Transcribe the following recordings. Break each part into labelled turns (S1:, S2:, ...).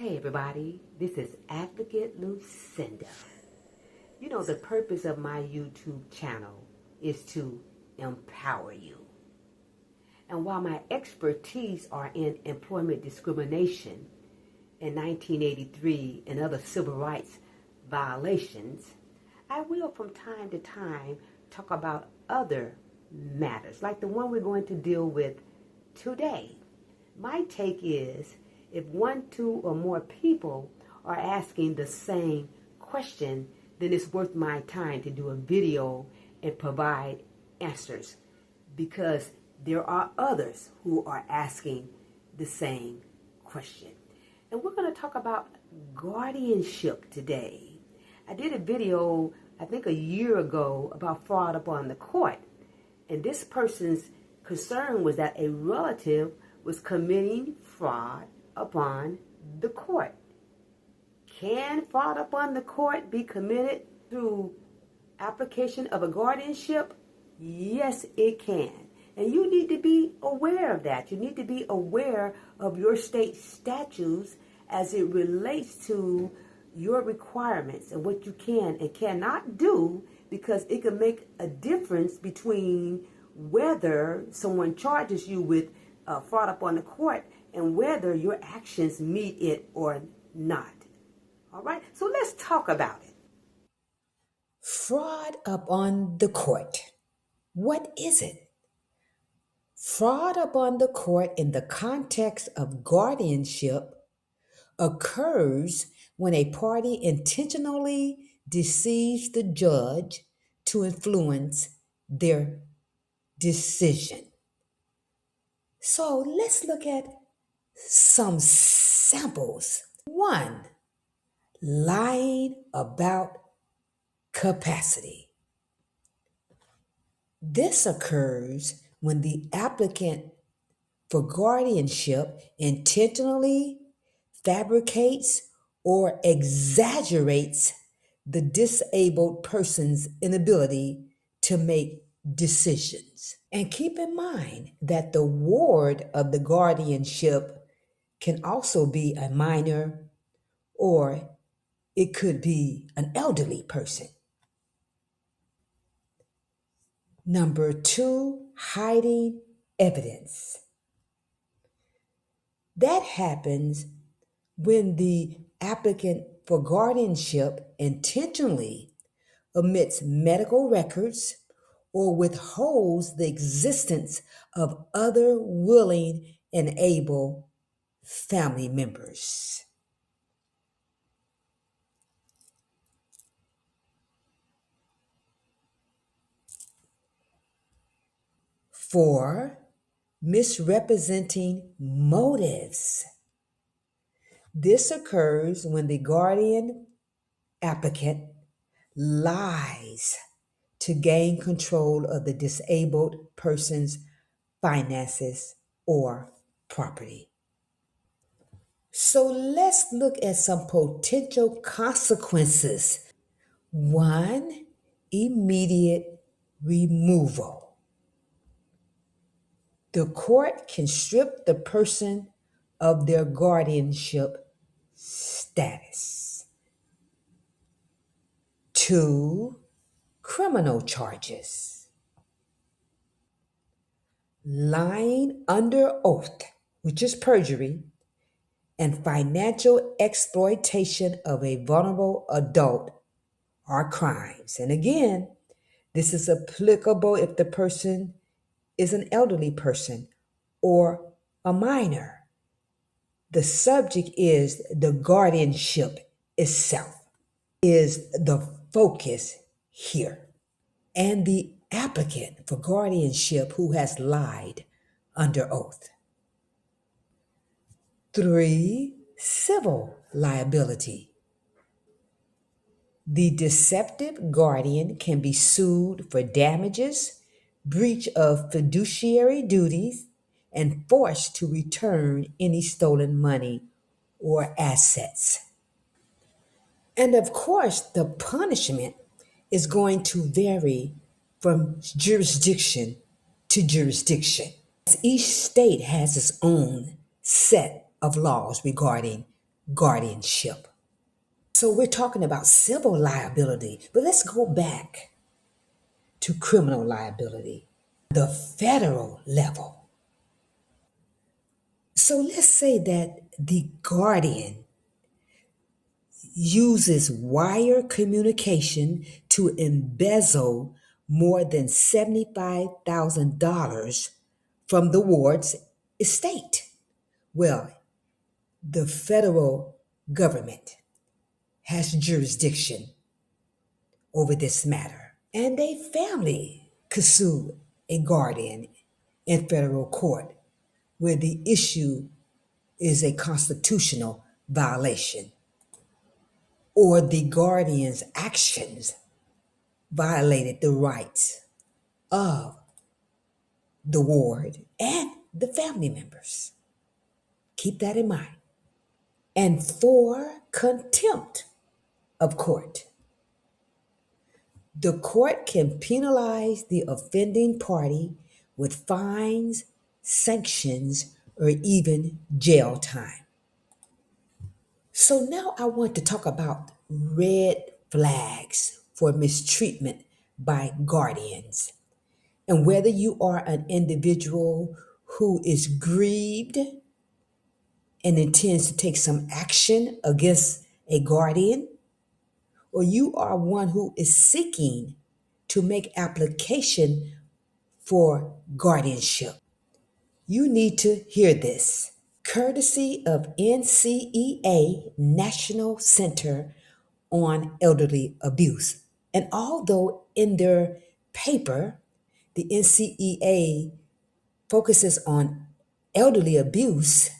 S1: Hey everybody, this is Advocate Lucinda. You know, the purpose of my YouTube channel is to empower you. And while my expertise are in employment discrimination in 1983 and other civil rights violations, I will from time to time talk about other matters, like the one we're going to deal with today. My take is, if one, two, or more people are asking the same question, then it's worth my time to do a video and provide answers, because there are others who are asking the same question. And we're going to talk about guardianship today. I did a video, I think a year ago, about fraud upon the court. And this person's concern was that a relative was committing fraud upon the court. Can fraud upon the court be committed through application of a guardianship? Yes, it can. And you need to be aware of that. You need to be aware of your state statutes as it relates to your requirements and what you can and cannot do, because it can make a difference between whether someone charges you with fraud upon the court and whether your actions meet it or not. All right, so let's talk about it.
S2: Fraud upon the court. What is it? Fraud upon the court in the context of guardianship occurs when a party intentionally deceives the judge to influence their decision. So let's look at some samples. 1, lying about capacity. This occurs when the applicant for guardianship intentionally fabricates or exaggerates the disabled person's inability to make decisions. And keep in mind that the ward of the guardianship can also be a minor, or it could be an elderly person. Number 2, hiding evidence. That happens when the applicant for guardianship intentionally omits medical records or withholds the existence of other willing and able family members. Four, misrepresenting motives. This occurs when the guardian applicant lies to gain control of the disabled person's finances or property. So let's look at some potential consequences. 1, immediate removal. The court can strip the person of their guardianship status. 2, criminal charges. Lying under oath, which is perjury, and financial exploitation of a vulnerable adult are crimes. And again, this is applicable if the person is an elderly person or a minor. The subject is the guardianship itself, is the focus here. And the applicant for guardianship who has lied under oath. 3, civil liability. The deceptive guardian can be sued for damages, breach of fiduciary duties, and forced to return any stolen money or assets. And of course, the punishment is going to vary from jurisdiction to jurisdiction. Each state has its own set of laws regarding guardianship. So we're talking about civil liability, but let's go back to criminal liability, the federal level. So let's say that the guardian uses wire communication to embezzle more than $75,000 from the ward's estate. Well, the federal government has jurisdiction over this matter, and a family could sue a guardian in federal court where the issue is a constitutional violation or the guardian's actions violated the rights of the ward and the family members. Keep that in mind. And for contempt of court, the court can penalize the offending party with fines, sanctions, or even jail time. So now I want to talk about red flags for mistreatment by guardians, and whether you are an individual who is grieved and intends to take some action against a guardian, or you are one who is seeking to make application for guardianship. You need to hear this. Courtesy of NCEA, National Center on Elderly Abuse. And although in their paper, the NCEA focuses on elderly abuse,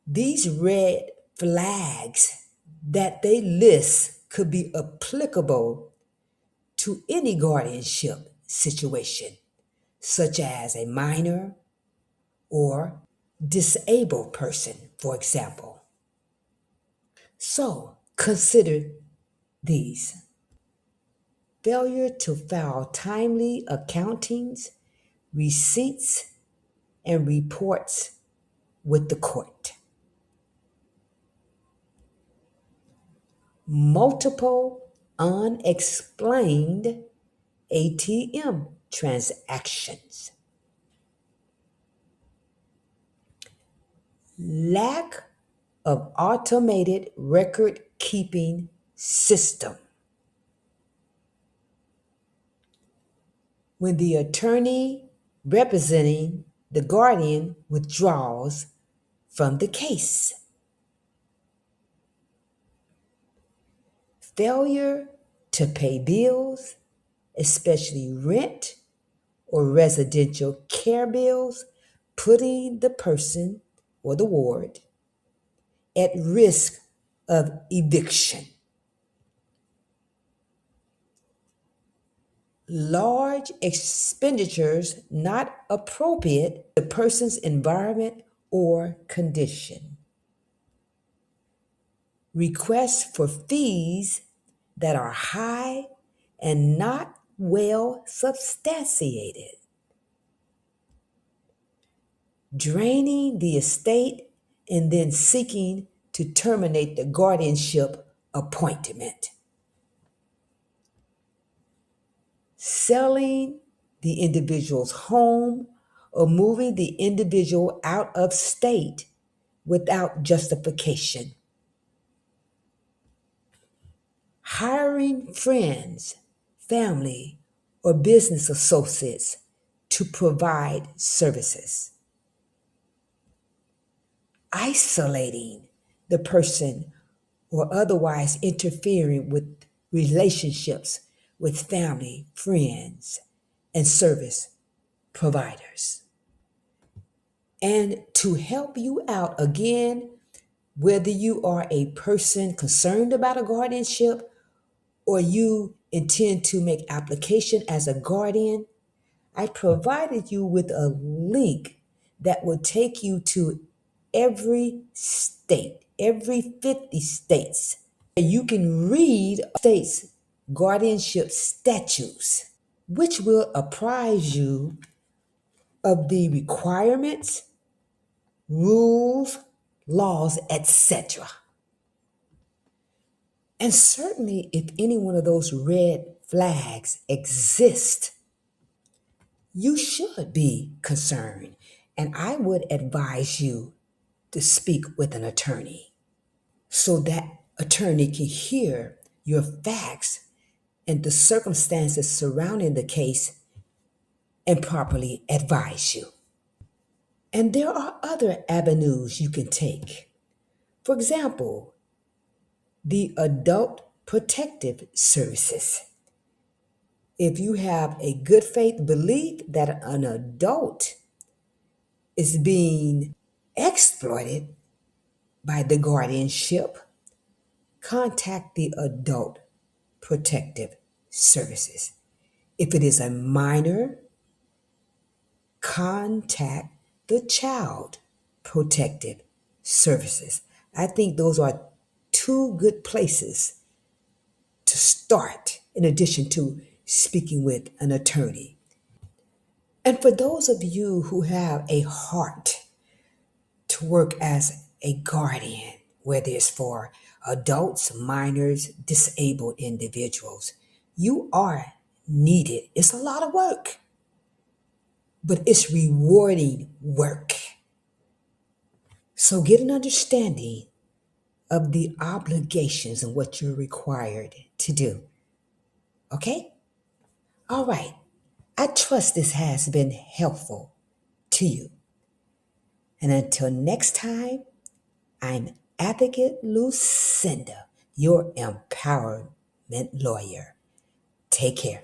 S2: these red flags that they list could be applicable to any guardianship situation, such as a minor or disabled person, for example. So consider these. Failure to file timely accountings, receipts, and reports with the court. Multiple unexplained ATM transactions. Lack of automated record keeping system. When the attorney representing the guardian withdraws from the case. Failure to pay bills, especially rent or residential care bills, putting the person or the ward at risk of eviction. Large expenditures not appropriate to the person's environment or condition. Requests for fees that are high and not well substantiated. Draining the estate and then seeking to terminate the guardianship appointment. Selling the individual's home or moving the individual out of state without justification. Hiring friends, family, or business associates to provide services. Isolating the person or otherwise interfering with relationships with family, friends, and service providers. And to help you out again, whether you are a person concerned about a guardianship or you intend to make application as a guardian, I provided you with a link that will take you to every state, every 50 states. You can read states' guardianship statutes, which will apprise you of the requirements, rules, laws, etc. And certainly, if any one of those red flags exist, you should be concerned. And I would advise you to speak with an attorney so that attorney can hear your facts and the circumstances surrounding the case and properly advise you. And there are other avenues you can take. For example, the Adult Protective Services. If you have a good faith belief that an adult is being exploited by the guardianship, contact the Adult Protective Services. If it is a minor, contact the Child Protective Services. I think those are two good places to start in addition to speaking with an attorney. And for those of you who have a heart to work as a guardian, whether it's for adults, minors, disabled individuals, you are needed. It's a lot of work, but it's rewarding work. So get an understanding of the obligations and what you're required to do. Okay? All right. I trust this has been helpful to you. And until next time, I'm Advocate Lucinda, your empowerment lawyer. Take care.